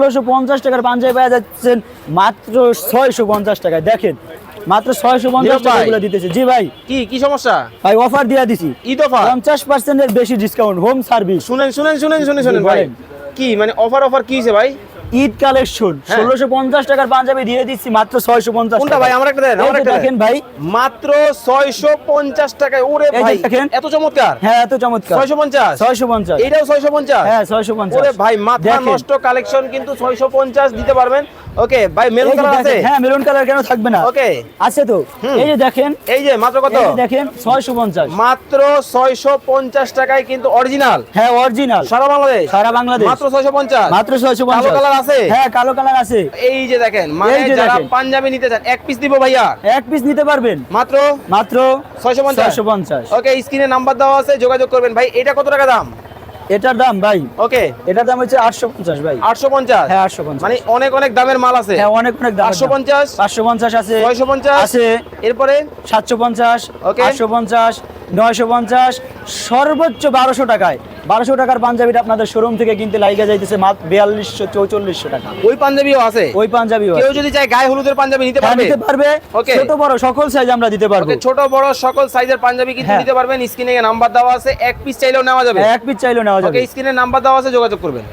1650 টাকার পাঞ্জাবি পেয়ে যাচ্ছেন মাত্র 650 টাকায়। দেখেন মাত্র 650 টাকা গুলো দিতেছে। জি ভাই, কি কি সমস্যা ভাই অফার দিয়া দিছি, ঈদ অফার 50% এর বেশি ডিসকাউন্ট, হোম সার্ভিস। শুনেন শুনেন শুনেন শুনেন শুনেন ভাই, বলেন। কি মানে অফার কি হইছে ভাই? ঈদ কালেকশন 1650 টাকার পাঞ্জাবি দিয়ে দিচ্ছি মাত্র 650 কোনটা ভাই? আমার একটা দেন, আমার একটা দেখেন ভাই, মাত্র 650 টাকায়। ওরে এই যে ভাই দেখেন। এত চমৎকার। হ্যাঁ এত চমৎকার। 650 650, এটাও 650। হ্যাঁ 650। ওরে ভাই মাথা দেখেন। নষ্ট কালেকশন, কিন্তু 650 দিতে পারবেন। ওকে ভাই, মেরুন এই যে কালার আছে? দেখেন, হ্যাঁ মেরুন কালার কেন থাকবে না, ওকে আছে তো। এই যে দেখেন, এই যে মাত্র কত? এই যে দেখেন 650, মাত্র 650 টাকায় কিন্তু অরিজিনাল, হ্যাঁ অরিজিনাল, সারা বাংলাদেশ, সারা বাংলাদেশ মাত্র 650। মাত্র 650। কালো কালার আছে? হ্যাঁ কালো কালার আছে। এই যে দেখেন, মানে এই যে যারা দেখেন। পাঞ্জাবি নিতে চান এক পিস দিব ভাইয়া, এক পিস নিতে পারবেন মাত্র মাত্র 650। ওকে, স্ক্রিনে নাম্বার দেওয়া আছে, যোগাযোগ করবেন ভাই। এটা কত টাকা দাম? এটার দাম ভাই, ওকে এটার দাম হচ্ছে 850 ভাই। 850। হ্যাঁ 850, মানে অনেক অনেক দামের মাল আছে। হ্যাঁ অনেক দাম। 850, 550 আছে, 650 আছে, এরপরে 750, Okay. 850, 950, সর্বোচ্চ 1200 টাকায়। 1200 টাকার পাঞ্জাবিটা আপনাদের শোরুম থেকে কিনতে লাইগা যাইতেছে মাত্র 4200 4400 টাকা। ওই পাঞ্জাবিও আছে। ওই পাঞ্জাবিও কেউ যদি চায় গায়ে হলুদের পাঞ্জাবি নিতে পারবে, নিতে পারবে। Okay. ছোট বড় সকল সাইজ আমরা দিতে পারবো। ওকে, ছোট বড় সকল সাইজের পাঞ্জাবি কিন্তু হ্যাঁ। নিতে পারবেন। স্ক্রিনে নাম্বার দেওয়া আছে, এক পিস চাইলেও নেওয়া যাবে। এক পিস চাইলেও নেওয়া যাবে। ওকে, স্ক্রিনে নাম্বার দেওয়া আছে, যোগাযোগ করবেন।